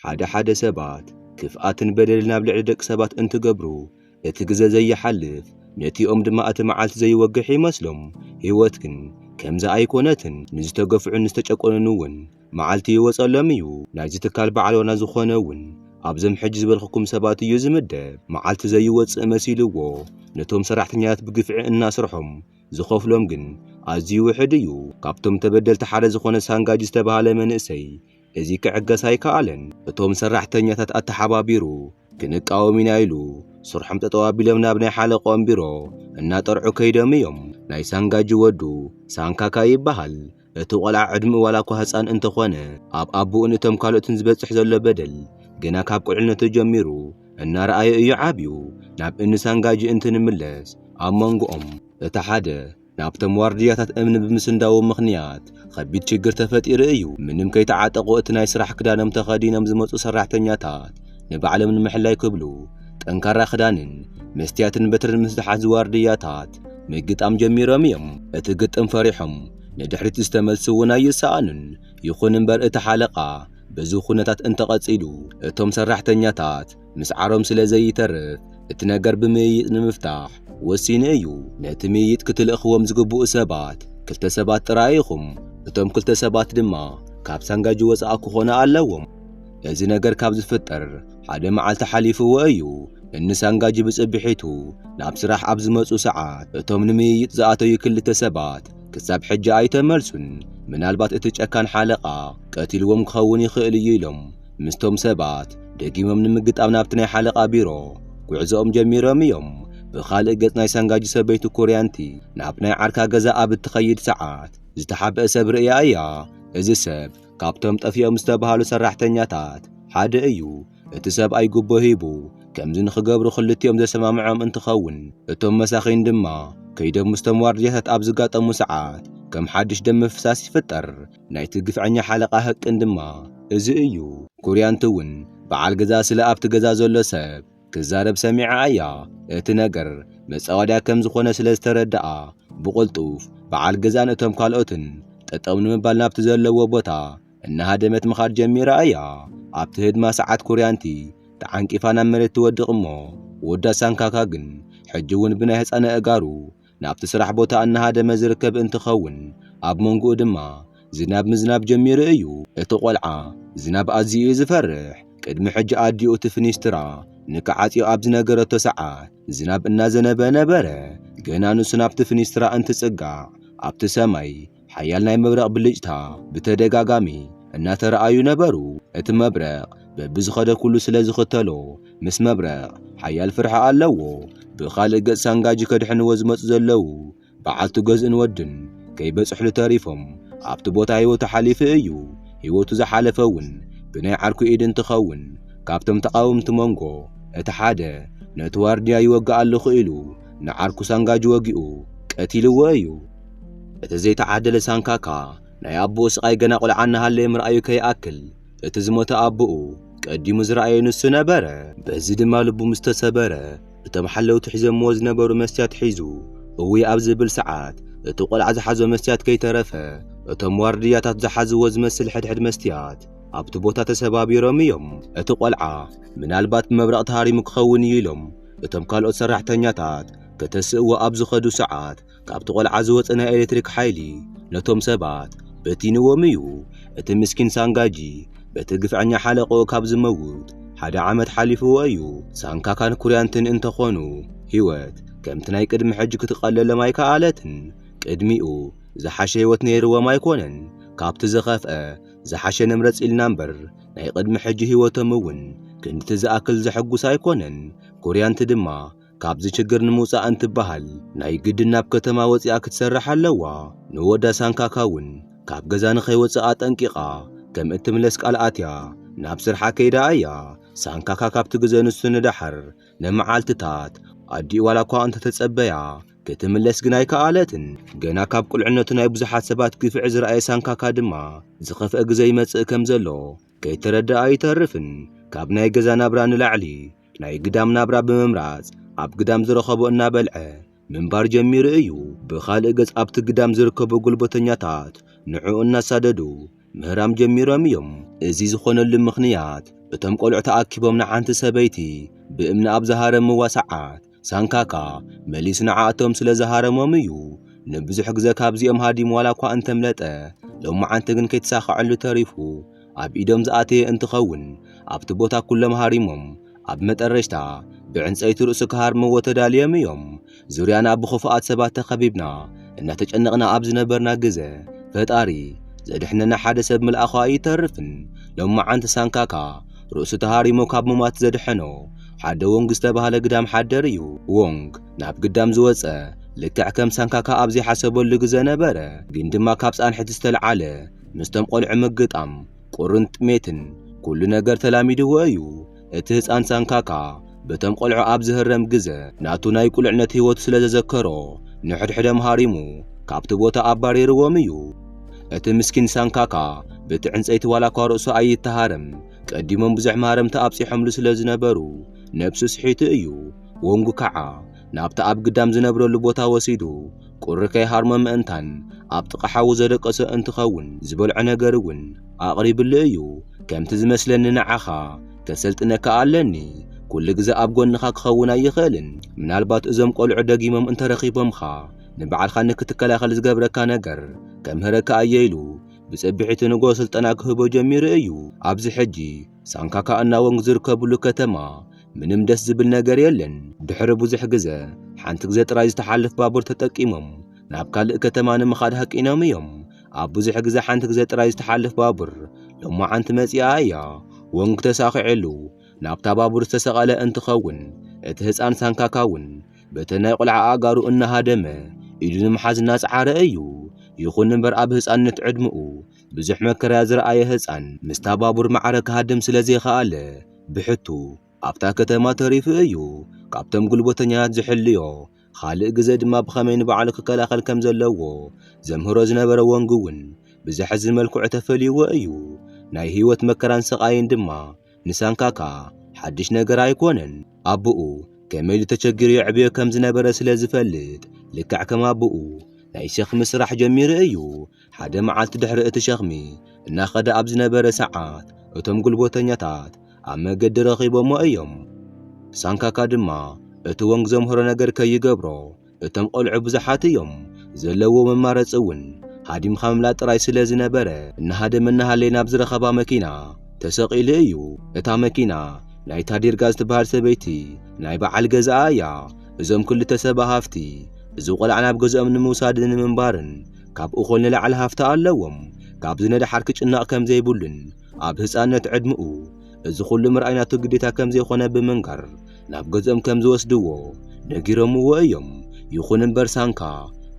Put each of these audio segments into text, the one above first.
ሓደ ሰባት ክፍኣትን በደልን ናብ ልዕሊ ደቂ ሰባት እንትገብሩ እቲ ግዜ ዘይሓልፍ ነቲኦም ድማ እቲ መዓልቲ ዘይወግሕ ይመስሎም ህይወት ግን ከምዛ ኣይኮነትን ንዝተገፍዑን ዝተጨቆኑን እውን መዓልቲ ይወጸሎም እዩ ናይዚ ትካል በዓል ዋና ዝኾነ እውን ኣብዞም ሕጂ ዝበልኽኩም ሰባት እዩ ዝምደብ መዓልቲ ዘይወፅእ መሲልዎ ነቶም ሰራሕተኛታት ብግፍዒ እናስርሖም ዝኸፍሎም ግን ኣዝዩ ውሕድ እዩ ካብቶም ተበደልቲ ሓደ ዝኾነ ሳንጋጂ ዝተባሃለ መንእሰይ እዚ ክዕገስ ኣይከኣለን እቶም ሰራሕተኛታት ኣተሓባቢሩ ክንቃወም ኢና ኢሉ ስርሖም ተጠዋቢሎም ናብ ናይ ሓለቆም ቢሮ እናጠርዑ ከይዶም እዮም ናይ ሳንጋጂ ወዱ ሳንካካ ይበሃል እቲ ቆልዓ ዕድሚኡ ዋላ እኳ ህፃን እንተኾነ ኣብ ኣቦኡን እቶም ካልኦትን ዝበፅሕ ዘሎ በደል ገና ካብ ቁልዕነቱ ጀሚሩ እናረኣየ እዩ ዓብዩ ናብ እኒ ሳንጋጂ እንትንምለስ ኣብ መንጎኦም እቲ ሓደ ናብቶም ዋርድያታት እምኒ ብምስንዳው ምኽንያት ከቢድ ችግር ተፈጢሩ እዩ ምንም ከይተዓጠቑ እቲ ናይ ስራሕ ክዳኖም ተኸዲኖም ዝመፁ ሰራሕተኛታት ንባዕሎም ንምሕላይ ክብሉ ጠንካራ ክዳንን መስትያትን በትርን ምስ ዝሓዙ ዋርድያታት ምግጣም ጀሚሮም እዮም እቲ ግጥም ፈሪሖም ንድሕሪት ዝተመልሱ እውን ኣይሰኣኑን ይኹን እምበር እቲ ሓለቓ በዚ ኩነታት እንተቐፂሉ እቶም ሰራሕተኛታት ምስ ዓሮም ስለ ዘይተርፍ እቲ ነገር ብምይይጥ ንምፍታሕ ወሲኑ እዩ ነቲ ምይይጥ ክትልእኽዎም ዝግብኡ ሰባት ክልተ ሰባት ጥራይ ኢኹም እቶም ክልተ ሰባት ድማ ካብ ሳንጋጂ ወፃእ ክኾኑ ኣለዎም እዚ ነገር ካብ ዝፍጠር ሓደ መዓልቲ ሓሊፍዎ እዩ እኒ ሳንጋጂ ብፅቢሒቱ ናብ ስራሕ ኣብ ዝመፁ ሰዓት እቶም ንምይይጥ ዝኣተዩ ክልተ ሰባት ክሳብ ሕጂ ኣይተመልሱን ምናልባት እቲ ጨካን ሓለቓ ቀቲልዎም ክኸውን ይኽእል እዩ ኢሎም ምስቶም ሰባት ደጊሞም ንምግጣም ናብቲ ናይ ሓለቓ ቢሮ ጉዕዞኦም ጀሚሮም እዮም ብኻልእ ገጽ ናይ ሳንጋጂ ሰበይቲ ኮርያንቲ ናብ ናይ ዓርካ ገዛ ኣብ እትኸይድ ሰዓት ዝተሓብአ ሰብ ርእያ እያ እዚ ሰብ ካብቶም ጠፊኦም ዝተባሃሉ ሰራሕተኛታት ሓደ እዩ እቲ ሰብኣይ ጉቦ ሂቡ ከምዚ ንኽገብሩ ክልቲኦም ዘሰማምዖም እንትኸውን እቶም መሳኺን ድማ ከይዶም ምስቶም ዋርድያታት ኣብ ዝጋጠሙ ሰዓት ከም ሓድሽ ደም ምፍሳስ ይፍጠር ናይቲ ግፍዐኛ ሓለቓ ሕቅን ድማ እዚ እዩ ኮርያንቲ እውን በዓል ገዛ ስለ ኣብቲ ገዛ ዘሎ ሰብ ክዛረብ ሰሚዓ እያ እቲ ነገር መፃወድያ ከም ዝኾነ ስለ ዝተረድኣ ብቕልጡፍ በዓል ገዛን እቶም ካልኦትን ጠጠው ንምባል ናብቲ ዘለዎ ቦታ እናሃደመት ምኻድ ጀሚራ እያ ኣብቲ ህድማ ሰዓት ኮርያንቲ ተዓንቂፋ ናብ መሬት ትወድቕ እሞ ወዳ ሳንካካ ግን ሕጂ እውን ብናይ ህፃነ እጋሩ ናብቲ ስራሕ ቦታ እናሃደመ ዝርከብ እንትኸውን ኣብ መንጎኡ ድማ ዝናብ ምዝናብ ጀሚሩ እዩ እቲ ቆልዓ ዝናብ ኣዝዩ ዝፈርሕ ቅድሚ ሕጂ ኣዲኡ እቲ ፍኒስትራ ንክዓፂዮ ኣብ ዝነገረቶ ሰዓት ዝናብ እናዘነበ ነበረ ገና ንሱ ናብቲ ፍኒስትራ እንትጽጋዕ ኣብቲ ሰማይ ሓያል ናይ መብረቕ ብልጭታ ብተደጋጋሚ እናተረኣዩ ነበሩ እቲ መብረቕ በብዝኸደ ኩሉ ስለ ዝኽተሎ ምስ መብረቕ ሓያል ፍርሓ ኣለዎ ብኻልእ ገጽ ሳንጋጂ ከድሕንዎ ዝመፁ ዘለዉ በዓልቱ ገዝእን ወድን ከይበፅሕሉ ተሪፎም ኣብቲ ቦታ ህይወቱ ሓሊፉ እዩ ህይወቱ ዝሓለፈ እውን ብናይ ዓርኩ ኢድ እንትኸውን ካብቶም ተቃወምቲ መንጎ እቲ ሓደ ነቲ ዋርድያ ይወግእ ኣለኹ ኢሉ ንዓርኩ ሳንጋጂ ወጊኡ ቀቲልዎ እዩ እቲ ዘይተዓደለ ሳንካካ ናይ ኣቦኡ ስቃይ ገና ቆልዓ እናሃለየ ምርኣዩ ከይኣክል እቲ ዝሞተ ኣቦኡ ቀዲሙ ዝረኣየ ንሱ ነበረ በዚ ድማ ልቡ ምስተሰበረ እቶም ሓለውቲ ሒዘምዎ ዝነበሩ መስትያት ሒዙ እውይ ኣብ ዝብል ሰዓት እቲ ቆልዓ ዝሓዞ መስትያት ከይተረፈ እቶም ዋርድያታት ዝሓዝዎ ዝመስል ሕድሕድ መስትያት ኣብቲ ቦታ ተሰባቢሮም እዮም እቲ ቆልዓ ምናልባት ብመብረቕ ተሃሪሙ ክኸውን እዩ ኢሎም እቶም ካልኦት ሰራሕተኛታት ከተስእዎ ኣብ ዝኸዱ ሰዓት ካብቲ ቆልዓ ዝወፀ ናይ ኤሌክትሪክ ሓይሊ ነቶም ሰባት በቲንዎም እዩ እቲ ምስኪን ሳንጋጂ በቲ ግፍዐኛ ሓለቆ ካብ ዝመውት ሓደ ዓመት ሓሊፍዎ እዩ ሳንካካን ኮርያንትን እንተኾኑ ህይወት ከምቲ ናይ ቅድሚ ሕጂ ክትቐለሎም ኣይከኣለትን ቅድሚኡ ዝሓሸ ህይወት ነይርዎም ኣይኮነን ካብቲ ዝኸፍአ ዝሓሸ ንምረፅ ኢልና እምበር ናይ ቅድሚ ሕጂ ህይወቶም እውን ክንዲ ዝኣክል ዘሐጉስ ኣይኮነን ኮርያንቲ ድማ ካብዚ ችግር ንምውፃእ እንትበሃል ናይ ግድን ናብ ከተማ ወፂኣ ክትሰርሕ ኣለዋ ንወዳ ሳንካካ እውን ካብ ገዛ ንኸይወፅኣ ጠንቂቓ ከም እትምለስ ቃልኣትያ ናብ ስርሓ ከይዳ እያ ሳንካካ ካብቲ ግዜ ንሱ ንዳሕር ንመዓልትታት ኣዲኡ ዋላ እኳ እንተተፀበያ ክትምለስ ግን ኣይከኣለትን ገና ካብ ቁልዕነቱ ናይ ብዙሓት ሰባት ግፍዒ ዝረኣየ ሳንካካ ድማ ዝኸፍአ ግዜ ይመፅእ ከም ዘሎ ከይተረድኣ ኣይተርፍን ካብ ናይ ገዛ ናብራ ንላዕሊ ናይ ግዳም ናብራ ብምምራፅ ኣብ ግዳም ዝረኸቦ እናበልዐ ምንባር ጀሚሩ እዩ ብኻልእ ገጽ ኣብቲ ግዳም ዝርከቡ ጉልበተኛታት ንዕኡ እናሳደዱ ምህራም ጀሚሮም እዮም እዚ ዝኾነሉ ምኽንያት እቶም ቆልዑ ተኣኪቦም ንሓንቲ ሰበይቲ ብእምኒ ኣብ ዝሃረምዋ ሰዓት ሳንካካ መሊስ ንዓኣቶም ስለ ዝሃረሞም እዩ ንብዙሕ ግዜ ካብዚኦም ሃዲም ዋላ እኳ እንተምለጠ ሎማዓንቲ ግን ከይተሳኽዐሉ ተሪፉ ኣብ ኢዶም ዝኣተየ እንትኸውን ኣብቲ ቦታ ኩሎም ሃሪሞም ኣብ መጠረሽታ ብዕንፀይቲ ርእሱ ክሃርምዎ ተዳልዮም እዮም። ዙርያና ብኽፉኣት ሰባት ተኸቢብና እናተጨነቕና ኣብ ዝነበርና ግዜ ፈጣሪ ዘድሕነና ሓደ ሰብ ምልኣኹ ኣይተርፍን። ሎማዓንቲ ሳንካካ ርእሱ ተሃሪሙ ካብ ምማት ዘድሐኖ ሓደ ወንግ ዝተባህለ ግዳም ሓደር እዩ። ወንግ ናብ ግዳም ዝወፀ ልክዕ ከም ሳንካካ ኣብ ዘይሓሰበሉ ግዜ ነበረ። ግን ድማ ካብ ፃንሒት ዝተለዓለ ምስቶም ቆልዑ ምግጣም ቁርን ጥሜትን ኩሉ ነገር ተላሚድዎ እዩ። እቲ ህፃን ሳንካካ በቶም ቆልዑ ኣብ ዝህረም ግዜ ናቱ ናይ ቁልዕነት ህይወቱ ስለ ዘዘከሮ ንሕድሕዶም ሃሪሙ ካብቲ ቦታ ኣባሪርዎም እዩ። እቲ ምስኪን ሳንካካ በቲ ዕንፀይቲ ዋላ እኳ ርእሱ ኣይተሃረም ቀዲሞም ብዙሕ ማረምቲ ኣብፂሖምሉ ስለ ዝነበሩ ነብሱ ስሒቱ እዩ። ወንጉ ከዓ ናብቲ ኣብ ግዳም ዝነብረሉ ቦታ ወሲዱ ቁሪ ከይሃርሞ ምእንታን ኣብ ጥቓ ሓዊ ዘደቀሰ እንትኸውን ዝበልዖ ነገር እውን ኣቕሪብሉ እዩ። ከምቲ ዝመስለኒ ንዓኻ ከሰልጥነካ ኣለኒ ኩሉ ግዜ ኣብ ጎንኻ ክኸውን ኣይኽእልን። ምናልባት እዞም ቆልዑ ደጊሞም እንተረኺቦምኻ ንባዕልኻ ንክትከላኸል ዝገብረካ ነገር ከምህረካ እየኢሉ ብፀቢሒቱ ንጎ ስልጠና ክህቦ ጀሚሩ እዩ። ኣብዚ ሕጂ ሳንካካ እና ወንግ ዝርከብሉ ከተማ ምንም ደስ ዝብል ነገር የለን። ድሕሪ ብዙሕ ግዜ ሓንቲ ግዜ ጥራይ ዝተሓልፍ ባቡር ተጠቂሞም ናብ ካልእ ከተማ ንምኻድ ሃቂኖም እዮም። ኣብ ብዙሕ ግዜ ሓንቲ ግዜ ጥራይ ዝተሓልፍ ባቡር ሎማዓንቲ መፂኣ እያ። ወንግ ተሳኺዕሉ ናብታ ባቡር ዝተሰቐለ እንትኸውን እቲ ህፃን ሳንካካ እውን በተ ናይ ቆልዓ ኣጋሩ እናሃደመ ኢዱ ንምሓዝ እናፀዓረ እዩ። ይኹን እምበር ኣብ ህፃንነት ዕድምኡ ብዙሕ መከራ ዝረኣየ ህፃን ምስታ ባቡር ማዕረ ክሃድም ስለ ዘይከኣለ ብሕቱ ኣብታ ከተማ ተሪፉ እዩ። ካብቶም ጉልበተኛታት ዝሕልዮ ካልእ ግዜ ድማ ብኸመይ ንባዕሉ ክከላኸል ከም ዘለዎ ዘምህሮ ዝነበረ ወንግ እውን ብዘሕዝን መልክዑ ተፈልይዎ እዩ። ናይ ህይወት መከራን ስቃይን ድማ ንሳንካካ ሓድሽ ነገር ኣይኮነን። ኣቦኡ ከመይ ተቸጊሩ ይዕብዮ ከም ዝነበረ ስለ ዝፈልጥ ልክዕ ከም ኣቦኡ ናይ ሸኽሚ ስራሕ ጀሚሩ እዩ። ሓደ መዓልቲ ድሕሪ እቲ ሸኽሚ እናኸደ ኣብ ዝነበረ ሰዓት እቶም ጉልበተኛታት ኣብ መገዲ ረኺቦሞ እዮም። ሳንካካ ድማ እቲ ወንግ ዘምህሮ ነገር ከይገብሮ እቶም ቆልዑ ብዙሓት እዮም ዘለዎ መማረፂ እውን ሃዲምካ ምምላጥ ጥራይ ስለ ዝነበረ እናሃደመ እናሃለየ ናብ ዝረኸባ መኪና ተሰቒሉ እዩ። እታ መኪና ናይታ ዲርጋ ዝተባህል ሰበይቲ ናይ በዓል ገዛኣ እያ። እዞም ክልተ ሰባ ሃፍቲ እዚ ቆልዓ ናብ ገዝኦም ንምውሳድን ንምንባርን ካብ እኹል ንላዕሊ ሃፍቲ ኣለዎም። ካብ ዝነድሓር ክጭናቕ ከም ዘይብሉን ኣብ ህፃንነት ዕድምኡ እዚ ኩሉ ምርኣይናቱ ግዴታ ከም ዘይኾነ ብምንጋር ናብ ገዝኦም ከም ዝወስድዎ ነጊሮምዎ እዮም። ይኹን እምበር ሳንካ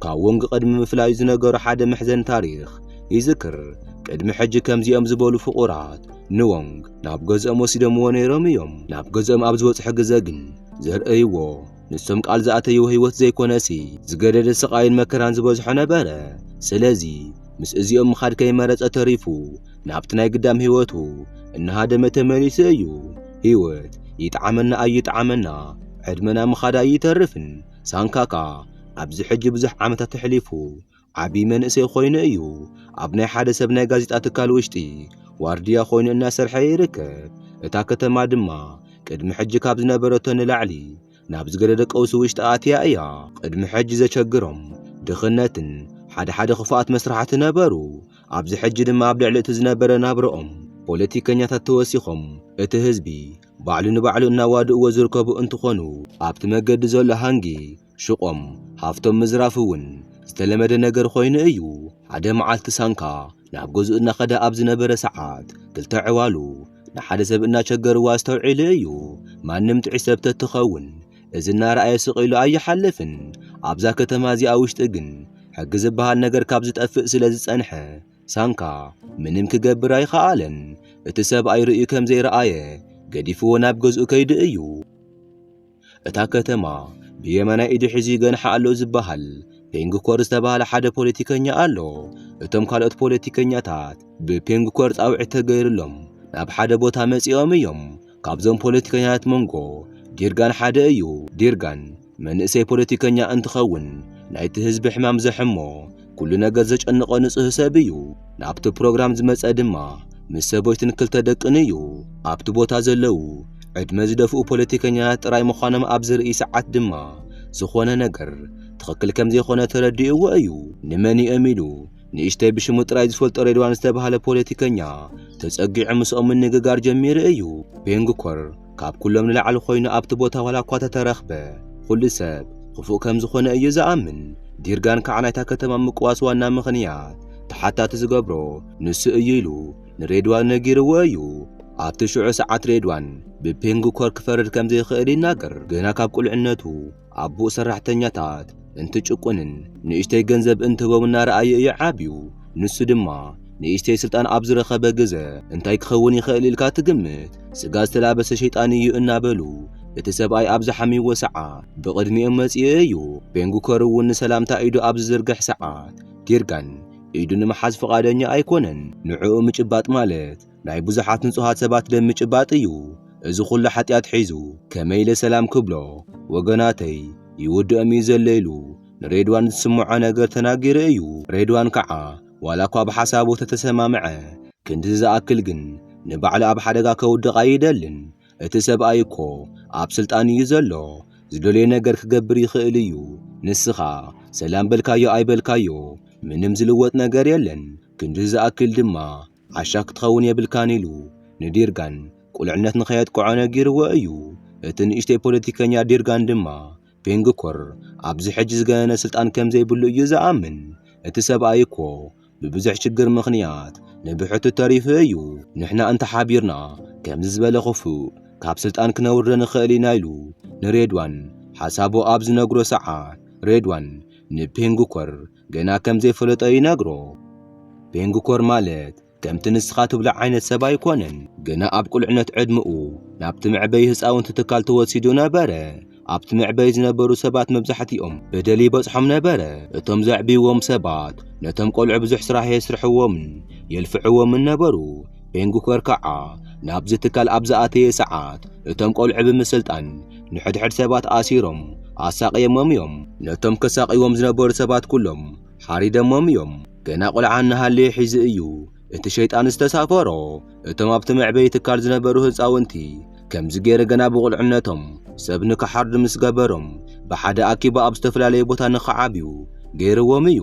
ካብ ወንግ ቅድሚ ምፍላዩ ዝነገሩ ሓደ መሕዘን ታሪኽ ይዝክር። ቅድሚ ሕጂ ከምዚኦም ዝበሉ ፍቑራት ንወንግ ናብ ገዝኦም ወሲዶምዎ ነይሮም እዮም። ናብ ገዝኦም ኣብ ዝበፅሐ ግዜ ግን ዘርእይዎ ንሶም ቃል ዝኣተይዎ ህይወት ዘይኮነሲ ዝገደደ ስቃይን መከራን ዝበዝሖ ነበረ። ስለዚ ምስ እዚኦም ምኻድ ከይመረፀ ተሪፉ ናብቲ ናይ ግዳም ህይወቱ እናሃደመ ተመሊሱ እዩ። ህይወት ይጣዓመና ኣይጣዓመና ዕድመና ምኻድ ኣይተርፍን። ሳንካካ ኣብዚ ሕጂ ብዙሕ ዓመታት ተሕሊፉ ዓብይ መንእሰይ ኮይኑ እዩ ኣብ ናይ ሓደ ሰብ ናይ ጋዜጣ ትካል ውሽጢ ዋርድያ ኮይኑ እናሰርሐ ይርከብ። እታ ከተማ ድማ ቅድሚ ሕጂ ካብ ዝነበረቶ ንላዕሊ ናብ ዝገደደ ቀውሲ ውሽጢ ኣትያ እያ። ቅድሚ ሕጂ ዘቸግሮም ድኽነትን ሓደ ክፉኣት መስራሕቲ ነበሩ። ኣብዚ ሕጂ ድማ ኣብ ልዕሊ እቲ ዝነበረ ናብረኦም ፖለቲከኛታት ተወሲኾም እቲ ህዝቢ ባዕሉ ንባዕሉ እናዋድእዎ ዝርከቡ እንትኾኑ ኣብቲ መገዲ ዘሎ ሃንጊ ሽቆም ሃፍቶም ምዝራፍ እውን ዝተለመደ ነገር ኮይኑ እዩ። ሓደ መዓልቲ ሳንካ ናብ ገዝኡ እናኸደ ኣብ ዝነበረ ሰዓት ክልተ ዕዋሉ ንሓደ ሰብ እናቸገርዋ ዝተውዒሉ እዩ። ማንም ጥዒ ሰብ ተትኸውን እዚ እናረኣየ ስቕ ኢሉ ኣይሓልፍን። ኣብዛ ከተማ እዚኣ ውሽጢ ግን ሕጊ ዝበሃል ነገር ካብ ዝጠፍእ ስለ ዝጸንሐ ሳንካ ምንም ክገብር ኣይከኣለን። እቲ ሰብኣይ ርእዩ ከም ዘይረኣየ ገዲፍዎ ናብ ገዝኡ ከይዲ እዩ። እታ ከተማ ብየማናይ ኢዱ ሒዙ ገንሓ ኣሎ ዝበሃል ፔንግኮር ዝተባህለ ሓደ ፖለቲከኛ ኣሎ። እቶም ካልኦት ፖለቲከኛታት ብፔንግኮር ፃውዒት ተገይሩሎም ናብ ሓደ ቦታ መፂኦም እዮም። ካብዞም ፖለቲከኛታት መንጎ ዲርጋን ሓደ እዩ። ዲርጋን መንእሰይ ፖለቲከኛ እንትኸውን ናይቲ ህዝቢ ሕማም ዘሕሞ ኩሉ ነገር ዘጨንቆ ንጹህ ሰብ እዩ። ናብቲ ፕሮግራም ዝመፀ ድማ ምስ ሰቦይትን ክልተ ደቅን እዩ ኣብቲ ቦታ ዘለው ዕድመ ዝደፍኡ ፖለቲከኛታት ጥራይ ምዃኖም ኣብ ዝርኢ ሰዓት ድማ ዝኾነ ነገር ትኽክል ከም ዘይኾነ ተረዲእዎ እዩ ንመን እዮም ኢሉ ንእሽተይ ብሽሙ ጥራይ ዝፈልጦ ሬድዋን ዝተባህለ ፖለቲከኛ ተጸጊዑ ምስኦም ንግጋር ጀሚሩ እዩ ቤንግኮር ካብ ኩሎም ንላዕሊ ኮይኑ ኣብቲ ቦታ ዋላ እኳ ተተረኽበ ኩሉ ሰብ ክፉእ ከም ዝኾነ እዩ ዝኣምን ዲርጋን ከዓ ናይታ ከተማ ምቅዋስ ዋና ምኽንያት ተሓታቲ ዝገብሮ ንሱ እዩ ኢሉ ንሬድዋን ነጊርዎ እዩ ኣብቲ ሽዑ ሰዓት ሬድዋን ብፔንግኮር ክፈርድ ከም ዘይኽእል ይናገር ገና ካብ ቁልዕነቱ ኣቦኡ ሰራሕተኛታት እንትጭቁንን ንእሽተይ ገንዘብ እንትቦም እናረኣየ እዩ ዓብዩ ንሱ ድማ ንእሽተይ ስልጣን ኣብ ዝረኸበ ግዜ እንታይ ክኸውን ይኽእል ኢልካ ትግምት ስጋ ዝተላበሰ ሸይጣን እዩ እናበሉ እቲ ሰብኣይ ኣብ ዝሓሚዎ ሰዓት ብቕድሚኦም መጺኡ እዩ ቤንግኮር እውን ንሰላምታ ኢዱ ኣብ ዝዝርግሕ ሰዓት ዲርጋን ኢዱ ንምሓዝ ፈቓደኛ ኣይኮነን ንዕኡ ምጭባጥ ማለት ናይ ብዙሓት ንጹሃት ሰባት ደም ምጭባጥ እዩ እዚ ኩሉ ሓጢኣት ሒዙ ከመይ ለሰላም ክብሎ ወገናተይ ይውድኦም እዩ ዘለይሉ ንሬድዋን ዝስምዖ ነገር ተናጊሩ እዩ ሬድዋን ከዓ ዋላ እኳ ብሓሳቡ ተተሰማምዐ ክንዲ ዝኣክል ግን ንባዕሉ ኣብ ሓደጋ ከውድቕ ኣይደልን እቲ ሰብኣይ እኮ ኣብ ስልጣን እዩ ዘሎ ዝደልዮ ነገር ክገብር ይኽእል እዩ ንስኻ ሰላም በልካዮ ኣይበልካዮ ምንም ዝልወጥ ነገር የለን ክንዲ ዝኣክል ድማ ዓሻክ ክትኸውን የብልካን ኢሉ ንዲርጋን ቁልዕነት ንኸየጥቅዖ ነጊርዎ እዩ እቲ ንእሽተይ ፖለቲከኛ ዲርጋን ድማ ቤንግኮር ኣብዚ ሕጂ ዝገነነ ስልጣን ከም ዘይብሉ እዩ ዝኣምን እቲ ሰብኣይ እኮ ብብዙሕ ችግር ምኽንያት ንብሕቱ ተሪፉ እዩ ንሕና እንተሓቢርና ከምዚ ዝበለ ኽፉእ ካብ ስልጣን ክነውርድ ንኽእል ኢና ኢሉ ንሬድዋን ሓሳቡ ኣብ ዝነግሮ ሰዓት ሬድዋን ንፔንግኮር ገና ከም ዘይፈለጦ ይነግሮ ቤንግኮር ማለት ከምቲ ንስኻ ትብሎ ዓይነት ሰብ ኣይኮነን ገና ኣብ ቁልዕነት ዕድምኡ ናብቲ ምዕበይ ህፃውንቲ ትካል ተወሲዱ ነበረ ኣብቲ ምዕበይ ዝነበሩ ሰባት መብዛሕትኦም በደል ይበጽሖም ነበረ እቶም ዘዕብይዎም ሰባት ነቶም ቆልዑ ብዙሕ ስራሕ የስርሕዎምን የልፍዕዎምን ነበሩ ቤንግኮር ከዓ ናብዚ ትካል ኣብ ዝኣተየ ሰዓት እቶም ቆልዑ ብምስልጣን ንሕድሕድ ሰባት ኣሲሮም ኣሳቒዮሞም እዮም ነቶም ከሳቒዎም ዝነበሩ ሰባት ኩሎም ሓሪደሞም እዮም ገና ቆልዓ እናሃለየ ሒዙ እዩ እቲ ሸይጣን ዝተሳፈሮ እቶም ኣብቲ ምዕበይ ትካል ዝነበሩ ህፃውንቲ ከምዚ ገይረ ገና ብቁልዕነቶም ሰብ ንክሓርድ ምስ ገበሮም ብሓደ ኣኪቦ ኣብ ዝተፈላለየ ቦታ ንኽዓብዩ ገይርዎም እዩ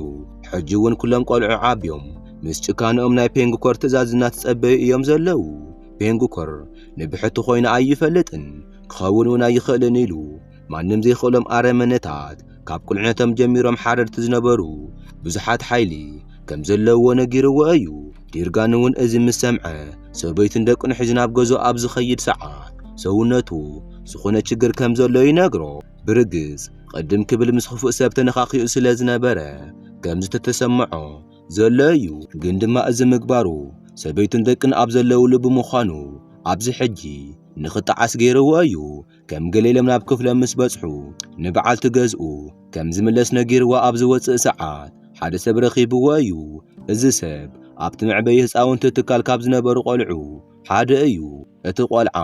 ሕጂ እውን ኩሎም ቆልዑ ዓብዮም ምስ ጭካንኦም ናይ ፔንግኮር ትእዛዝ እናተጸበዩ እዮም ዘለው ቤንግኮር ንብሕቲ ኮይኑ ኣይፈልጥን ክኸውን እውን ኣይኽእልን ኢሉ ማንም ዘይኽእሎም ኣረመነታት ካብ ቁልዕነቶም ጀሚሮም ሓረድቲ ዝነበሩ ብዙሓት ሓይሊ ከም ዘለውዎ ነጊርዎ እዩ ዲርጋን እውን እዚ ምስ ሰምዐ ሰበይትን ደቅን ሒዙ ናብ ገዝኡ ኣብ ዝኸይድ ሰዓት ሰውነቱ ዝኾነ ችግር ከም ዘሎ ይነግሮ ብርግጽ ቅድም ክብል ምስ ክፉእ ሰብ ተነኻኺኡ ስለ ዝነበረ ከምዚ ተተሰምዖ ዘሎ እዩ ግን ድማ እዚ ምግባሩ ሰበይትን ደቅን ኣብ ዘለውሉ ብምዃኑ ኣብዚ ሕጂ ንኽጣዓስ ገይርዎ እዩ ከም ገሌሎም ናብ ክፍሎም ምስ በጽሑ ንበዓልቲ ገዝኡ ከም ዝምለስ ነጊርዎ ኣብ ዝወፅእ ሰዓት ሓደ ሰብ ረኺብዎ እዩ እዚ ሰብ ኣብቲ ምዕበይ ህፃውንቲ ትካል ካብ ዝነበሩ ቆልዑ ሓደ እዩ እቲ ቆልዓ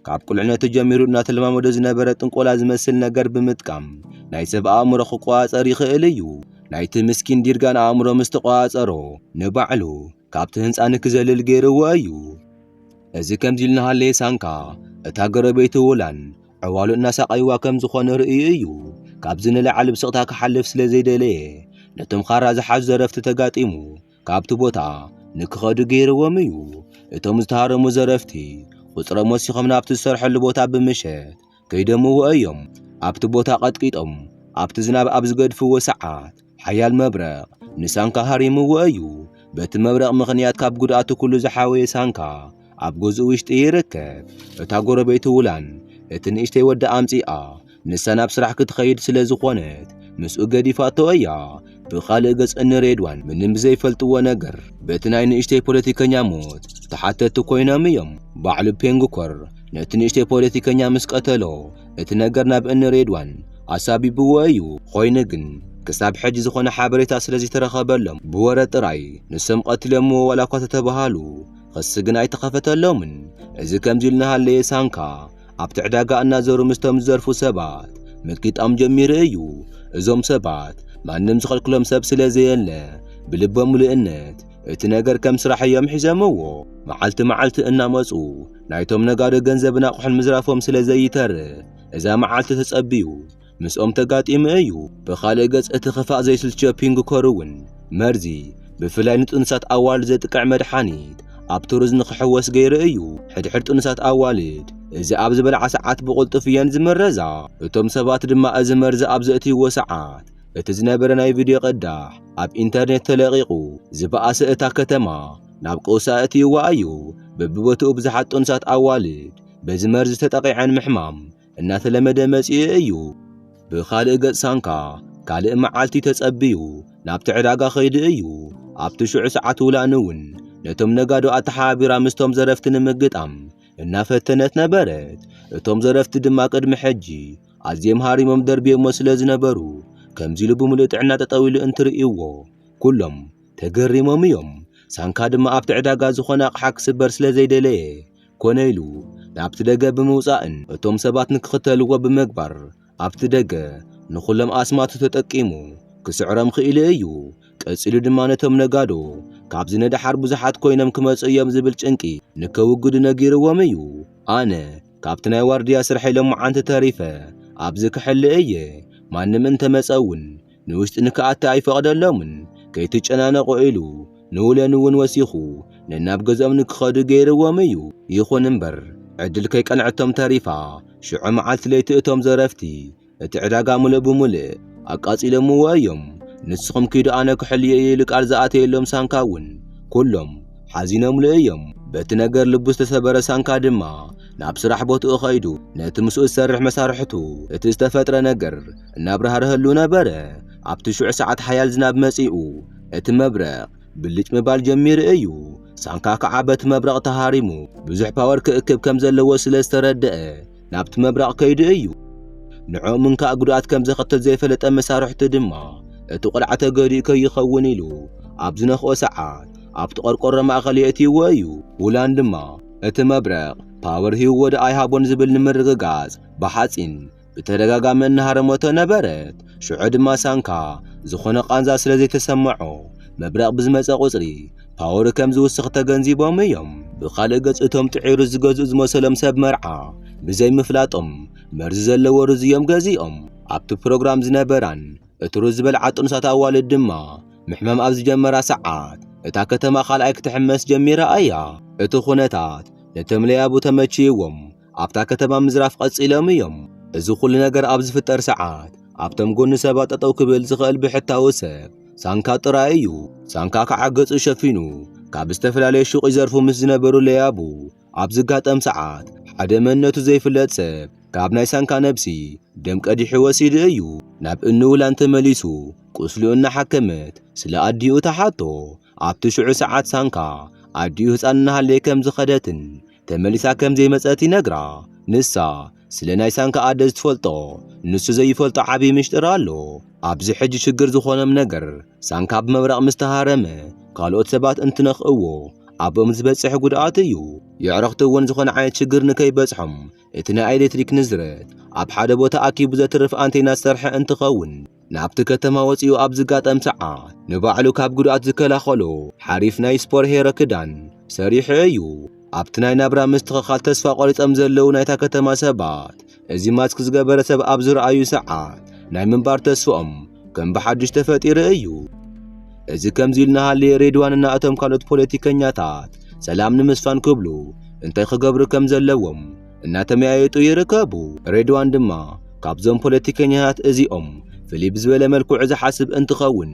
ካብ ቁልዕነቱ ጀሚሩ እናተለማመደ ዝነበረ ጥንቆላ ዝመስል ነገር ብምጥቃም ናይ ሰብ ኣእምሮ ክቆፃፀር ይኽእል እዩ ናይቲ ምስኪን ዲርጋን ኣእምሮ ምስ ተቆፃፀሮ ንባዕሉ ካብቲ ህንፃ ንክዘልል ገይርዎ እዩ እዚ ከምዚ ኢሉ እናሃለየ ሳንካ እታ ጎረቤቱ ውላን ዕዋሉ እናሳቐይዋ ከም ዝኾነ ርእዩ እዩ ካብዚ ንላዕሊ ብስቕታ ክሓልፍ ስለ ዘይደለየ ነቶም ካራ ዝሓዙ ዘረፍቲ ተጋጢሙ ካብቲ ቦታ ንክኸዱ ገይርዎም እዩ እቶም ዝተሃረሙ ዘረፍቲ ቁፅሮም ወሲኾም ናብቲ ዝሰርሐሉ ቦታ ብምሸት ከይደምዎ እዮም ኣብቲ ቦታ ቀጥቂጦም ኣብቲ ዝናብ ኣብ ዝገድፍዎ ሰዓት ሓያል መብረቕ ንሳንካ ሃሪምዎ እዩ በቲ መብረቕ ምኽንያት ካብ ጉድኣቱ ኩሉ ዝሓወየ ሳንካ ኣብ ገዝኡ ውሽጢ ይርከብ እታ ጎረቤቱ ውላን እቲ ንእሽተይ ወዲ ኣምፂኣ ንሳ ናብ ስራሕ ክትኸይድ ስለ ዝኾነት ምስኡ ገዲፋቶ እያ ብኻልእ ገጽ ንሬድዋን ምንም ዘይፈልጥዎ ነገር በቲ ናይ ንእሽተይ ፖለቲከኛ ሞት ተሓተቲ ኮይኖም እዮም ባዕሉ ፔንግኮር ነቲ ንእሽተይ ፖለቲከኛ ምስ ቀተሎ እቲ ነገር ናብ ሬድዋን ኣሳቢብዎ እዩ ኮይኑ ግን ክሳብ ሕጂ ዝኾነ ሓበሬታ ስለዝተረኸበሎም ብወረ ጥራይ ንሶም ቀትሎምዎ ዋላ እኳ ተተባሃሉ ክሲ ግን ኣይተኸፈተሎምን እዚ ከምዚ ኢሉ እናሃለየ ሳንካ ኣብቲ ዕዳጋ እናዘሩ ምስቶም ዝዘርፉ ሰባት ምጥቂጣም ጀሚሩ እዩ እዞም ሰባት ማንም ዝኸልክሎም ሰብ ስለ ዘየለ ብልቦም ምልእነት እቲ ነገር ከም ስራሕ እዮም ሒዘምዎ መዓልቲ እናመጹ ናይቶም ነጋዶ ገንዘብና ቁሕን ምዝራፎም ስለ ዘይተርፍ እዛ መዓልቲ ተጸቢዩ ምስኦም ተጋጢሙ እዩ ብኻልእ ገጽ እቲ ኽፋእ ዘይስልቸ ፒንግኮር እውን መርዚ ብፍላይ ንጥንሳት ኣዋልድ ዘጥቅዕ መድሓኒት ኣብ ቱሪዝ ንኽሕወስ ገይሩ እዩ ሕድሕድ ጥንሳት ኣዋልድ እዚ ኣብ ዝበልዓ ሰዓት ብቁልጡፍ እየን ዝምረዛ እቶም ሰባት ድማ እዚ መርዚ ኣብ ዘእትይዎ ሰዓት እቲ ዝነበረ ናይ ቪድዮ ቅዳሕ ኣብ ኢንተርኔት ተለቂቁ ዝበኣሰ እታ ከተማ ናብ ቀውሳ እትይዋ እዩ በብቦትኡ ብዙሓት ጥንሳት ኣዋልድ በዚ መርዚ ተጠቂዐን ምሕማም እናተለመደ መጺኡ እዩ ብኻልእ ገጽ ሳንካ ካልእ መዓልቲ ተጸቢዩ ናብቲ ዕዳጋ ኸይዱ እዩ ኣብቲ ሽዑ ሰዓት ውላንውን ነቶም ነጋዶ ኣተሓቢራ ምስቶም ዘረፍቲ ንምግጣም እናፈተነት ነበረት እቶም ዘረፍቲ ድማ ቅድሚ ሕጂ ኣዝዮም ሃሪሞም ደርብዮሞ ስለ ዝነበሩ ከምዚ ኢሉ ብምሉእ ጥዕና ጠጠው ኢሉ እንትርእይዎ ኩሎም ተገሪሞም እዮም ሳንካ ድማ ኣብቲ ዕዳጋ ዝኾነ ኣቕሓ ክስበር ስለ ዘይደለየ ኮነ ኢሉ ናብቲ ደገ ብምውፃእን እቶም ሰባት ንክኽተልዎ ብምግባር ኣብቲ ደገ ንኹሎም ኣስማቱ ተጠቂሙ ክስዕሮም ክኢሉ እዩ ቀፂሉ ድማ ነቶም ነጋዶ ካብዚ ነዳሓር ብዙሓት ኮይኖም ክመፁ እዮም ዝብል ጭንቂ ንከውግዱ ነጊርዎም እዩ ኣነ ካብቲ ናይ ዋርድያ ስራሕ ኢሎም መዓንቲ ተሪፈ ኣብዚ ክሕልእ እየ ማንም እንተመፀውን ንውሽጢ ንክኣቲ ኣይፈቕደሎምን ከይትጨናነቑ ኢሉ ንውለንውን ወሲኹ ነናብ ገዝኦም ንክኸዱ ገይርዎም እዩ ይኹን እምበር ዕድል ከይቀንዕቶም ተሪፋ ሽዑ መዓልቲ ለይቲ እቶም ዘረፍቲ እቲ ዕዳጋ ሙሉእ ብምሉእ ኣቃጺሎምዎ እዮም ንስኹም ኪዱ ኣነ ክሕልየ ኢሉ ቃል ዝኣተየሎም ሳንካውን ኩሎም ሓዚኖምሉ እዮም በቲ ነገር ልቡ ዝተሰበረ ሳንካ ድማ ናብ ስራሕ ቦትኡ ኸይዱ ነቲ ምስኡ ዝሰርሕ መሳርሕቱ እቲ ዝተፈጥረ ነገር እናብራህርህሉ ነበረ ኣብቲ ሽዑ ሰዓት ሓያል ዝናብ መጺኡ እቲ መብረቕ ብልጭ ምባል ጀሚሩ እዩ ሳንካ ከዓ በቲ መብረቕ ተሃሪሙ ብዙሕ ፓወር ክእክብ ከም ዘለዎ ስለ ዝተረድአ ናብቲ መብረቕ ከይዱ እዩ ንዕኡ ምንካእ ጉድኣት ከም ዘኸተል ዘይፈለጠ መሳርሕቱ ድማ እቲ ቆልዓ ተገዲኡ ከይኸውን ኢሉ ኣብ ዝነኽኦ ሰዓት ኣብቲ ቆርቆሮ ማእኸል የእትይዎ እዩ ውላን ድማ እቲ መብረቕ ፓወር ሂብዎ ዶ ኣይሃቦን ዝብል ንምርግጋጽ ብሓጺን ብተደጋጋሚ እናሃረመቶ ነበረት ሽዑ ድማ ሳንካ ዝኾነ ቃንዛ ስለ ዘይተሰምዖ መብረቕ ብዝመፀ ቁፅሪ ፓወር ከም ዝውስኽ ተገንዚቦም እዮም ብኻልእ ገጽ እቶም ጥዒሩ ዝገዝኡ ዝመሰሎም ሰብ መርዓ ብዘይ ምፍላጦም መርዚ ዘለዎ ሩዝ እዮም ገዚኦም ኣብቲ ፕሮግራም ዝነበራን እቲ ሩዝ ዝበልዓ ጥኑሳት ኣዋልድ ድማ ምሕመም ኣብ ዝጀመራ ሰዓት እታ ከተማ ካልኣይ ክትሕመስ ጀሚራ እያ እቲ ኩነታት ነቶም ለያቡ ተመችይዎም ኣብታ ከተማ ምዝራፍ ቀፂሎም እዮም እዚ ኩሉ ነገር ኣብ ዝፍጠር ሰዓት ኣብቶም ጎኒ ሰባት ጠጠው ክብል ዝኽእል ብሕታዊ ሰብ ሳንካ ጥራይ እዩ ሳንካ ከዓ ገጹ ሸፊኑ ካብ ዝተፈላለየ ሹቕ ይዘርፉ ምስ ዝነበሩ ለያቡ ኣብ ዝጋጠም ሰዓት ሓደ መንነቱ ዘይፍለጥ ሰብ ካብ ናይ ሳንካ ነብሲ ደም ቀዲሑ ወሲዱ እዩ ናብ እንውላን ተመሊሱ ቁስሉ እናሓከመት ስለ ኣዲኡ ተሓቶ ኣብቲ ሽዑ ሰዓት ሳንካ ኣዲኡ ህፃን እናሃለየ ከም ዝኸደትን ተመሊሳ ከም ዘይመፀት ይነግራ ንሳ ስለ ናይ ሳንካ ኣደ ዝትፈልጦ ንሱ ዘይፈልጦ ዓብዪ ምሽጥር ኣሎ ኣብዚ ሕጂ ሽግር ዝኾነም ነገር ሳንካ ብመብረቕ ምስ ተሃረመ ካልኦት ሰባት እንትነኽእዎ ኣብኦም ዝበፅሕ ጉድኣት እዩ የዕረኽቲ እውን ዝኾነ ዓይነት ሽግር ንከይበፅሖም እቲ ናይ ኤሌክትሪክ ንዝረት ኣብ ሓደ ቦታ ኣኪቡ ዘትርፍ ኣንቴና ዝሰርሐ እንትኸውን ናብቲ ከተማ ወፂኡ ኣብ ዝጋጠም ሰዓት ንባዕሉ ካብ ጉድኣት ዝከላኸሎ ሓሪፍ ናይ ስፖር ሄሮ ክዳን ሰሪሑ እዩ ኣብቲ ናይ ናብራ ምስትኽኻል ተስፋ ቆሪፆም ዘለዉ ናይታ ከተማ ሰባት እዚ ማስክ ዝገበረ ሰብ ኣብ ዝረኣዩ ሰዓት ናይ ምንባር ተስፍኦም ከም ብሓዱሽ ተፈጢሩ እዩ እዚ ከምዚ ኢሉ እናሃለየ ሬድዋንና እቶም ካልኦት ፖለቲከኛታት ሰላም ንምስፋን ክብሉ እንታይ ክገብሩ ከም ዘለዎም እናተመያየጡ ይርከቡ ሬድዋን ድማ ካብዞም ፖለቲከኛታት እዚኦም ፍልይ ብዝበለ መልክዑ ዝሓስብ እንትኸውን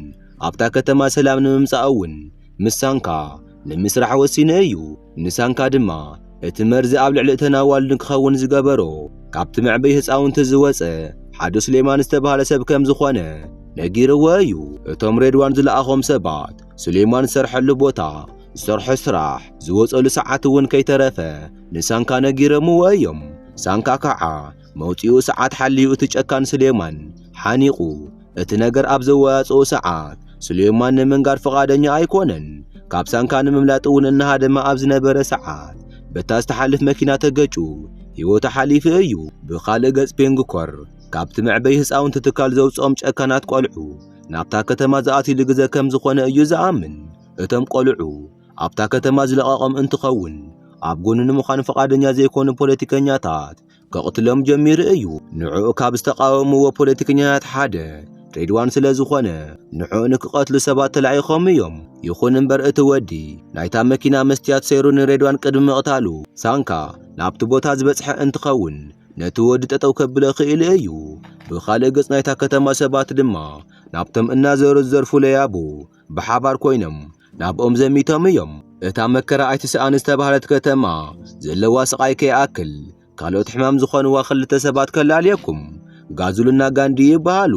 ኣብታ ከተማ ሰላም ንምምፃእ እውን ምስ ሳንካ ንምስራሕ ወሲኑ እዩ ንሳንካ ድማ እቲ መርዚ ኣብ ልዕሊ እተን ኣዋልድ ክኸውን ዝገበሮ ካብቲ መዕበይ ህፃውንቲ ዝወፀ ሓደ ሱሌማን ዝተባሃለ ሰብ ከም ዝኾነ ነጊርዎ እዩ እቶም ሬድዋን ዝለኣኾም ሰባት ሱሌማን ዝሰርሐሉ ቦታ ዝሰርሖ ስራሕ ዝወፀሉ ሰዓት እውን ከይተረፈ ንሳንካ ነጊረምዎ እዮም ሳንካ ከዓ መውፂኡ ሰዓት ሓልዩ እቲ ጨካን ሱሌማን ሓኒቑ እቲ ነገር ኣብ ዘወያፅኡ ሰዓት ሱሌማን ንምንጋር ፈቓደኛ ኣይኮነን ካብ ሳንካ ንምምላጥ እውን እናሃደመ ኣብ ዝነበረ ሰዓት በታ ዝተሓልፍ መኪና ተገጩ ህይወቱ ሓሊፉ እዩ ብኻልእ ገጽ ፔንግኮር ካብቲ መዕበይ ህፃውንቲ ትካል ዘውፅኦም ጨካናት ቆልዑ ናብታ ከተማ ዝኣትሉ ግዜ ከም ዝኾነ እዩ ዝኣምን እቶም ቆልዑ ኣብታ ከተማ ዝለቐቐም እንትኸውን ኣብ ጎኑ ንምዃን ፈቃደኛ ዘይኮኑ ፖለቲከኛታት ከቕትሎም ጀሚሩ እዩ። ንዕኡ ካብ ዝተቃወምዎ ፖለቲከኛታት ሓደ ሬድዋን ስለ ዝኾነ ንዕኡ ንክቐትሉ ሰባት ተላኢኾም እዮም። ይኹን እምበር እቲ ወዲ ናይታ መኪና መስትያት ሰይሩ ንሬድዋን ቅድሚ ምቕታሉ ሳንካ ናብቲ ቦታ ዝበጽሐ እንትኸውን ነቲ ወዲ ጠጠው ከብለ ኽኢሉ እዩ። ብኻልእ ገጽ ናይታ ከተማ ሰባት ድማ ናብቶም እናዘሩ ዝዘርፉ ለያቡ ብሓባር ኮይኖም ናብኦም ዘሚቶም እዮም። እታ መከራ ኣይትስኣን ዝተባህለት ከተማ ዘለዋ ስቓይ ከይኣክል ካልኦት ሕማም ዝኾንዋ ክልተ ሰባት ከላልየኩም ጋዙልና ጋንዲ ይበሃሉ።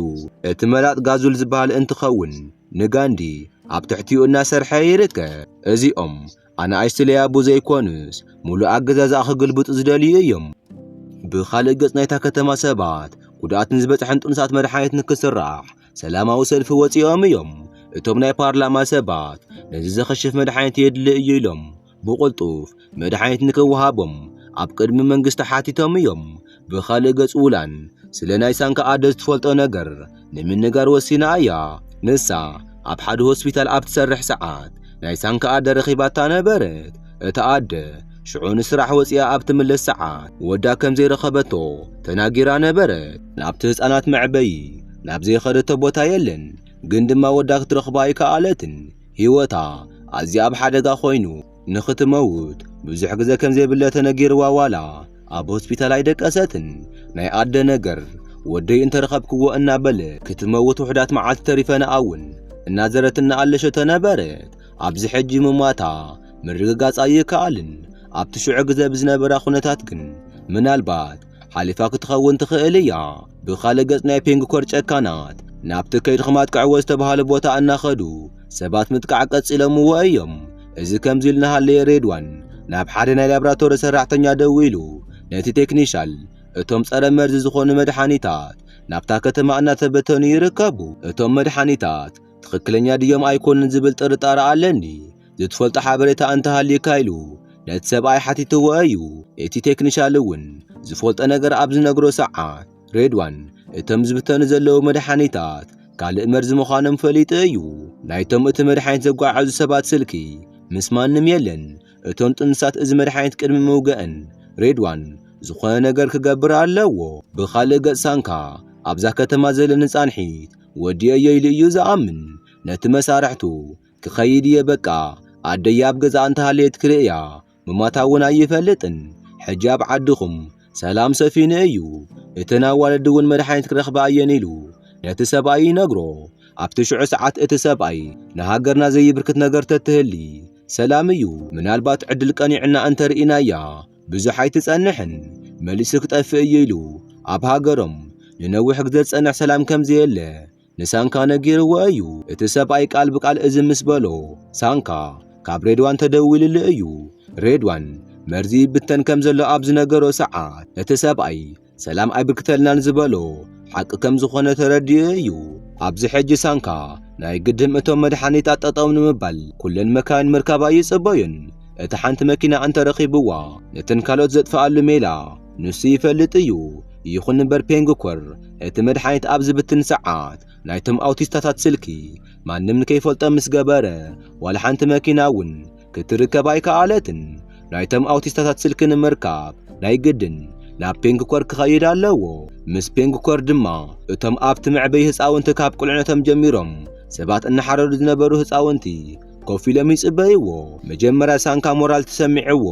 እቲ መላጥ ጋዙል ዝበሃል እንትኸውን ንጋንዲ ኣብ ትሕቲኡ እናሰርሐ ይርከብ። እዚኦም ኣናእሽቲ ለያቡ ዘይኮኑስ ሙሉእ ኣገዛዛእ ክግልብጡ ዝደልዩ እዮም። ብኻልእ ገጽ ናይታ ከተማ ሰባት ጉድኣትን ዝበጽሐን ጥኑሳት መድሓኒት ንክስራሕ ሰላማዊ ሰልፊ ወፂኦም እዮም። እቶም ናይ ፓርላማ ሰባት ነዚ ዘኸሽፍ መድሓኒት የድሊ እዩ ኢሎም ብቕልጡፍ መድሓኒት ንክወሃቦም ኣብ ቅድሚ መንግስቲ ሓቲቶም እዮም። ብኻልእ ገጽ ውላን ስለ ናይ ሳንካ ኣደ ዝትፈልጦ ነገር ንምንጋር ወሲና እያ። ንሳ ኣብ ሓደ ሆስፒታል ኣብ ትሰርሕ ሰዓት ናይ ሳንካ ኣደ ረኺባታ ነበረት። እታ ኣደ ሽዑ ንስራሕ ወፂኣ ኣብ ትምለስ ሰዓት ወዳ ከም ዘይረኸበቶ ተናጊራ ነበረት። ናብቲ ህፃናት መዕበይ ናብ ዘይኸደቶ ቦታ የለን፣ ግን ድማ ወዳ ክትረኽባ ኣይከኣለትን። ህይወታ ኣዝያ ኣብ ሓደጋ ኮይኑ ንኽትመውት ብዙሕ ግዜ ከም ዘይብለ ተነጊርዋ ዋላ ኣብ ሆስፒታል ኣይደቀሰትን። ናይ ኣደ ነገር ወደይ እንተረኸብክዎ እናበለ ክትመውት ውሕዳት መዓልቲ ተሪፈና እውን እናዘረትና ኣለሸ ተነበረት። ኣብዚ ሕጂ ምሟታ ምርግጋጽ ኣይከኣልን። ኣብቲ ሽዑ ግዜ ብዝነበራ ኩነታት ግን ምናልባት ሓሊፋ ክትኸውን ትኽእል እያ። ብኻልእ ገጽ ናይ ፔንግኮር ጨካናት ናብቲ ከይድኽማት ክዕወ ዝተባሃለ ቦታ እናኸዱ ሰባት ምጥቃዕ ቀጺሎምዎ እዮም። እዚ ከምዚ ኢሉ እናሃለየ ሬድዋን ናብ ሓደ ናይ ላብራቶሪ ሰራሕተኛ ደው ኢሉ ነቲ ቴክኒሻል እቶም ጸረ መርዚ ዝኾኑ መድሓኒታት ናብታ ከተማ እናተበተኑ ይርከቡ። እቶም መድሓኒታት ትኽክለኛ ድዮም ኣይኮኑን ዝብል ጥርጣረ ኣለኒ። ዝትፈልጦ ሓበሬታ እንተሃልይካ ኢሉ ነቲ ሰብኣይ ሓቲትዎ እዩ። እቲ ቴክኒሻል እውን ዝፈልጦ ነገር ኣብ ዝነግሮ ሰዓት ሬድዋን እቶም ዝብተኑ ዘለዉ መድሓኒታት ካልእ መርዚ ምዃኖም ፈሊጡ እዩ። ናይቶም እቲ መድሓኒት ዘጓዓዙ ሰባት ስልኪ ምስ ማንም የለን። እቶም ጥንሳት እዚ መድሓኒት ቅድሚ ምውግአን ሬድዋን ዝኾነ ነገር ክገብር ኣለዎ። ብኻልእ ገጽ ሳንካ ኣብዛ ከተማ ዘሎ ንጻንሒት ወዲየ ኢሉ እዩ ዝኣምን። ነቲ መሳርሕቱ ክኸይድ እየ በቃ ኣደይ ኣብ ገዛ እንተሃልየት ክርእያ ምማታ እውን ኣይፈልጥን። ሕጂ ኣብ ዓድኹም ሰላም ሰፊኑ እዩ። እቲ ናዋለዲ እውን መድሓኒት ክረኽባ እየን ኢሉ ነቲ ሰብኣይ ይነግሮ። ኣብቲ ሽዑ ሰዓት እቲ ሰብኣይ ንሃገርና ዘይብርክት ነገር ተትህሊ ሰላም እዩ። ምናልባት ዕድል ቀኒዕና እንተርኢናያ ብዙሕ ኣይትጸንሕን መሊሱ ክጠፍእ እዩ ኢሉ ኣብ ሃገሮም ንነዊሕ ግዜ ዝጸንሕ ሰላም ከምዘየለ ንሳንካ ነጊርዎ እዩ። እቲ ሰብኣይ ቃል ብቃል እዚ ምስ በሎ ሳንካ ካብ ሬድዋን ተደዊሉሉ እዩ። ሬድዋን መርዚ ይብተን ከም ዘሎ ኣብ ዝነገሮ ሰዓት እቲ ሰብኣይ ሰላም ኣይብርክተልናን ዝበሎ ሓቂ ከም ዝኾነ ተረዲኡ እዩ። ኣብዚ ሕጂ ሳንካ ናይ ግድም እቶም መድሓኒታት ጠጠው ንምባል ኩለን መካይን ምርካባ ይጽበዩን። እቲ ሓንቲ መኪና እንተረኺብዋ ነተን ካልኦት ዘጥፍኣሉ ሜላ ንሱ ይፈልጥ እዩ። ይኹን እምበር ፔንግኮር እቲ መድሓኒት ኣብ ዝብትን ሰዓት ናይቶም ኣውቲስታታት ስልኪ ማንም ንከይፈልጦም ምስ ገበረ ዋላ ሓንቲ መኪና እውን ክትርከብ ኣይከኣለትን። ናይቶም ኣውቲስታታት ስልኪ ንምርካብ ናይ ግድን ናብ ፔንግኮር ክኸይድ ኣለዎ። ምስ ፔንግኮር ድማ እቶም ኣብቲ መዕበይ ህፃውንቲ ካብ ቁልዕነቶም ጀሚሮም ሰባት እናሓረዱ ዝነበሩ ህፃውንቲ ኮፍ ኢሎም ይጽበይዎ። መጀመርያ ሳንካ ሞራል ተሰሚዕዎ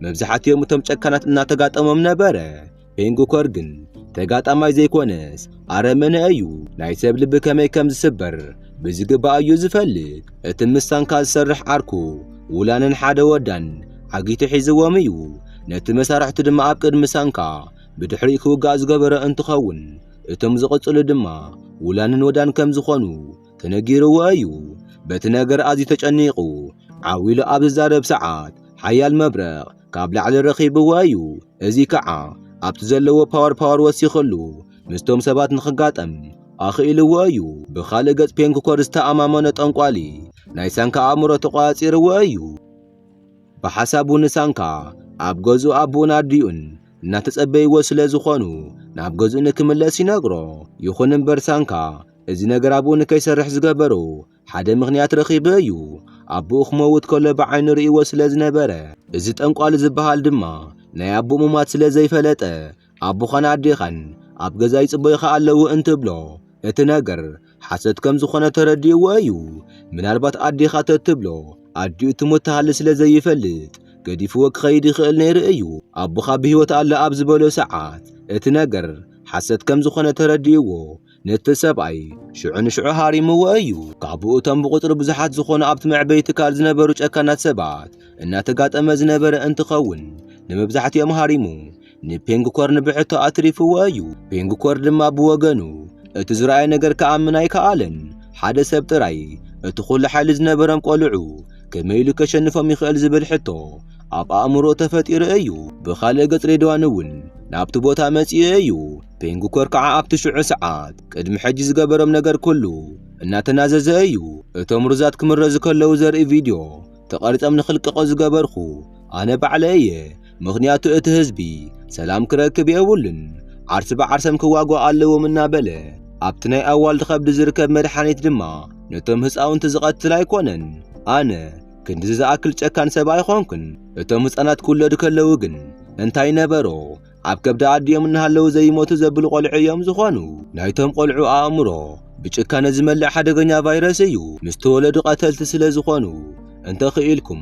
መብዛሕትኦም እቶም ጨካናት እናተጋጠሞም ነበረ። ፔንግኮር ግን ተጋጣማይ ዘይኮነስ ኣረመነ እዩ። ናይ ሰብ ልቢ ከመይ ከም ዝስበር ብዝግባእ እዩ ዝፈልጥ። እቲ ምስ ሳንካ ዝሰርሕ ዓርኩ ውላንን ሓደ ወዳን ዓጊቱ ሒዝዎም እዩ። ነቲ መሳርሕቱ ድማ ኣብ ቅድሚ ሳንካ ብድሕሪኡ ክውጋእ ዝገበረ እንትኸውን እቶም ዝቕጽሉ ድማ ውላንን ወዳን ከም ዝኾኑ ተነጊርዎ እዩ። በቲ ነገር ኣዝዩ ተጨኒቑ ዓዊሉ ኣብ ዝዛረብ ሰዓት ሓያል መብረቕ ካብ ላዕሊ ረኺብዎ እዩ። እዚ ከዓ ኣብቲ ዘለዎ ፓወር ወሲኽሉ ምስቶም ሰባት ንኽጋጠም ኣኽኢልዎ እዩ። ብኻልእ ገጽ ፔንግኮር ዝተኣማመነ ጠንቋሊ ናይ ሳንካ ኣእምሮ ተቋፂርዎ እዩ። ብሓሳቡ ንሳንካ ኣብ ገዝኡ ኣቦኡን ኣዲኡን እናተጸበይዎ ስለ ዝኾኑ ናብ ገዝኡ ንክምለስ ይነግሮ። ይኹን እምበር ሳንካ እዚ ነገር አብኡ ንከይሰርሕ ዝገበሮ ሓደ ምኽንያት ረኺበ እዩ አብኡ ክመውት ከሎ ብዓይኑ ርእይዎ ስለ ዝነበረ እዚ ጠንቋል ዝበሃል ድማ ናይ አብኡ ምማት ስለ ዘይፈለጠ አቦኻን አዴኻን አብ ገዛ ይጽበዩኻ ኣለዉ እንትብሎ እቲ ነገር ሓሰት ከም ዝኾነ ተረዲእዎ እዩ ምናልባት አዴኻ ተትብሎ አዲኡ ትሞት ተሃሊ ስለ ዘይፈልጥ ገዲፍዎ ክኸይድ ይኽእል ነይሩ እዩ አቦኻ ብህይወት አለ ኣብ ዝበሎ ሰዓት እቲ ነገር ሓሰት ከም ዝኾነ ተረዲእዎ ነቲ ሰብኣይ ሽዑ ንሽዑ ሃሪምዎ እዩ ካብኡ እቶም ብቁጥሪ ብዙሓት ዝኾኑ ኣብቲ መዕበይ ትካል ዝነበሩ ጨካናት ሰባት እናተጋጠመ ዝነበረ እንትኸውን ንምብዛሕትኦም ሃሪሙ ንፔንግኮር ንብሕቶ ኣትሪፍዎ እዩ ፔንግኮር ድማ ብወገኑ እቲ ዝረኣየ ነገር ከኣምን ኣይከኣለን ሓደ ሰብ ጥራይ እቲ ኩሉ ሓይሊ ዝነበሮም ቆልዑ ከመይ ኢሉ ከሸንፎም ይኽእል ዝብል ሕቶ ኣብ ኣእምሮ ተፈጢሩ እዩ ብኻልእ ገጽ ሬድዋን እውን ናብቲ ቦታ መጺኡ እዩ ፔንግኮር ከዓ ኣብቲ ሽዑ ሰዓት ቅድሚ ሕጂ ዝገበሮም ነገር ኩሉ እናተናዘዘ እዩ እቶም ሩዛት ክምረዙ ከለዉ ዘርኢ ቪድዮ ተቐሪጾም ንኽልቅቖ ዝገበርኹ ኣነ ባዕለ እየ ምኽንያቱ እቲ ህዝቢ ሰላም ክረክብ የብሉን ዓርሲ ብዓርሰም ክዋግኡ ኣለዎም እናበለ ኣብቲ ናይ ኣዋልዲ ከብዲ ዝርከብ መድሓኒት ድማ ነቶም ህፃውንቲ ዝቐትል ኣይኮነን ኣነ ክንዲ ዝኣክል ጨካን ሰብ ኣይኮንኩን እቶም ህፃናት ክውለዱ ከለዉ ግን እንታይ ነበሮ ኣብ ከብዲ ኣዲኦም እናሃለዉ ዘይሞቱ ዘብሉ ቆልዑ እዮም ዝኾኑ ናይቶም ቆልዑ ኣእምሮ ብጭካነ ዝመልእ ሓደገኛ ቫይረስ እዩ ምስ ተወለዱ ቀተልቲ ስለ ዝኾኑ እንተኽኢልኩም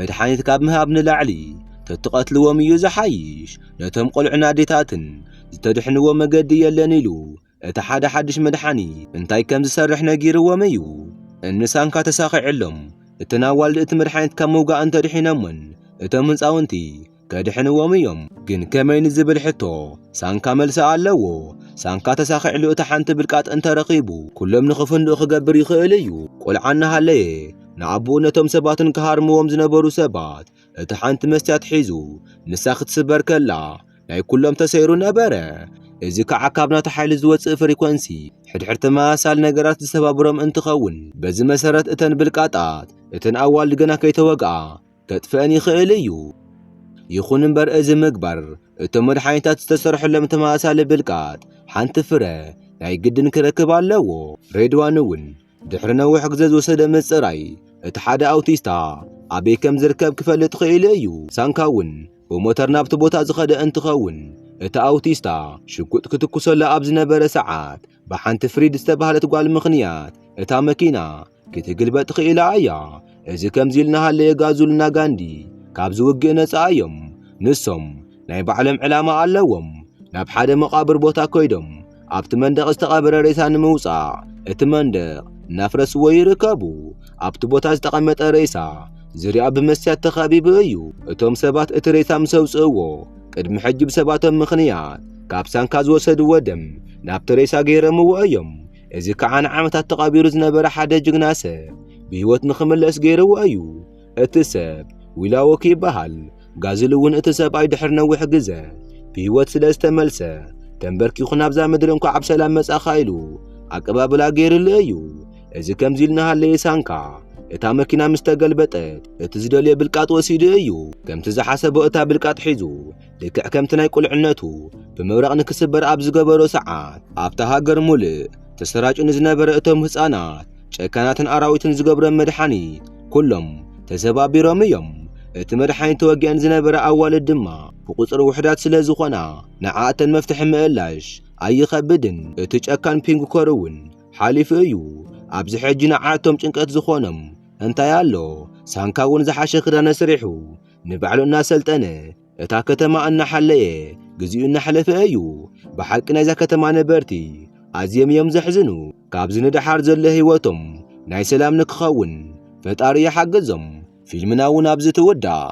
መድሓኒት ካብ ምህብ ንላዕሊ ተትቐትልዎም እዩ ዝሓይሽ ነቶም ቆልዑን ኣዴታትን ዝተድሕንዎ መገዲ የለን ኢሉ እቲ ሓደ ሓድሽ መድሓኒት እንታይ ከም ዝሰርሕ ነጊርዎም እዩ እንሳንካ ተሳኺዕሎም እቲ ናዋልዲ እቲ መድሓኒት ካብ ምውጋእ እንተድሒኖምን እቶም ህፃውንቲ ከድሕንዎም እዮም ግን ከመይ ንዝብል ሕቶ ሳንካ መልሲ ኣለዎ ሳንካ ተሳኺዕሉ እቲ ሓንቲ ብልቃጥ እንተረኺቡ ኩሎም ንኽፍንድኡ ክገብር ይኽእል እዩ ቆልዓ እናሃለየ ንኣቦኡ ነቶም ሰባትን ክሃርምዎም ዝነበሩ ሰባት እቲ ሓንቲ መስትያት ሒዙ ንሳ ክትስበር ከላ ናይ ኩሎም ተሰይሩ ነበረ እዚ ከዓ ካብ ናቱ ሓይሊ ዝወፅእ ፍሪኮንሲ ሕድሕድ ተመሳሳሊ ነገራት ዝሰባብሮም እንትኸውን በዚ መሰረት እተን ብልቃጣት እተን ኣዋልዲ ገና ከይተወግኣ ከጥፍአን ይኽእል እዩ ይኹን እምበር እዚ ምግባር እቶም መድሓኒታት ዝተሰርሑሎም ተመሳሳሊ ብልቃጥ ሓንቲ ፍረ ናይ ግድን ክረክብ ኣለዎ ሬድዋን እውን ድሕሪ ነዊሕ ግዜ ዝወሰደ ምፅራይ እቲ ሓደ ኣውቲስታ ኣበይ ከም ዝርከብ ክፈልጥ ክኢሉ እዩ ሳንካ እውን ብሞተር ናብቲ ቦታ ዝኸደ እንትኸውን እቲ ኣውቲስታ ሽጉጥ ክትኩሰሎ ኣብ ዝነበረ ሰዓት ብሓንቲ ፍሪድ ዝተባህለት ጓል ምኽንያት እታ መኪና ክትግልበጥ ክኢላ እያ እዚ ከምዚ ኢልና ሃለየ ጋዙልና ጋንዲ ካብ ዝውግእ ነፃ እዮም ንሶም ናይ ባዕሎም ዕላማ ኣለዎም ናብ ሓደ መቃብር ቦታ ኮይዶም ኣብቲ መንደቕ ዝተቐበረ ሬሳ ንምውፃእ እቲ መንደቕ እናፍረስዎ ይርከቡ ኣብቲ ቦታ ዝተቐመጠ ሬሳ ዝርያ ብመስትያት ተኸቢቡ እዩ እቶም ሰባት እቲ ሬሳ ምስ ኣውፅእዎ ቅድሚ ሕጂ ብሰባቶም ምኽንያት ካብ ሳንካ ዝወሰድዎ ደም ናብቲ ሬሳ ገይረምዎ እዮም እዚ ከዓ ንዓመታት ተቐቢሩ ዝነበረ ሓደ ጅግና ሰብ ብህይወት ንኽምለስ ገይርዎ እዩ እቲ ሰብ ዊላዎክ ይበሃል ጋዝል እውን እቲ ሰብኣይ ድሕሪ ነዊሕ ግዜ ብህይወት ስለ ዝተመልሰ ተንበርኪኹ ናብዛ ምድሪ እንኳ ኣብ ሰላም መጻእኻ ኢሉ ኣቀባብላ ገይሩሉ እዩ እዚ ከምዚ ኢልና ሃለየ ሳንካ እታ መኪና ምስ ተገልበጠት እቲ ዝደልየ ብልቃጥ ወሲዱ እዩ ከምቲ ዝሓሰቦ እታ ብልቃጥ ሒዙ ልክዕ ከምቲ ናይ ቁልዕነቱ ብምብራቕ ንክስበር ኣብ ዝገበሮ ሰዓት ኣብታ ሃገር ሙሉእ ተሰራጩ ንዝነበረ እቶም ህፃናት ጨካናትን ኣራዊትን ዝገብሮም መድሓኒት ኩሎም ተሰባቢሮም እዮም እቲ መድሓኒት ተወጊአን ዝነበረ ኣዋልድ ድማ ብቁፅሪ ውሕዳት ስለ ዝኾና ንዓኣተን መፍትሒ ምእላሽ ኣይኸብድን እቲ ጨካን ፔንግኮር እውን ሓሊፉ እዩ ኣብዚ ሕጂ ንዓኣቶም ጭንቀት ዝኾኖም እንታይ ኣሎ ሳንካ እውን ዝሓሸ ክዳነ ስሪሑ ንባዕሉ እናሰልጠነ እታ ከተማ እናሓለየ ግዚኡ እናሕለፈ እዩ ብሓቂ ናይዛ ከተማ ነበርቲ ኣዝዮም እዮም ዘሕዝኑ ካብዚ ንድሓር ዘሎ ህይወቶም ናይ ሰላም ንክኸውን ፈጣሪ ይሓግዞም ፊልምና እውን ኣብዚ ትውዳእ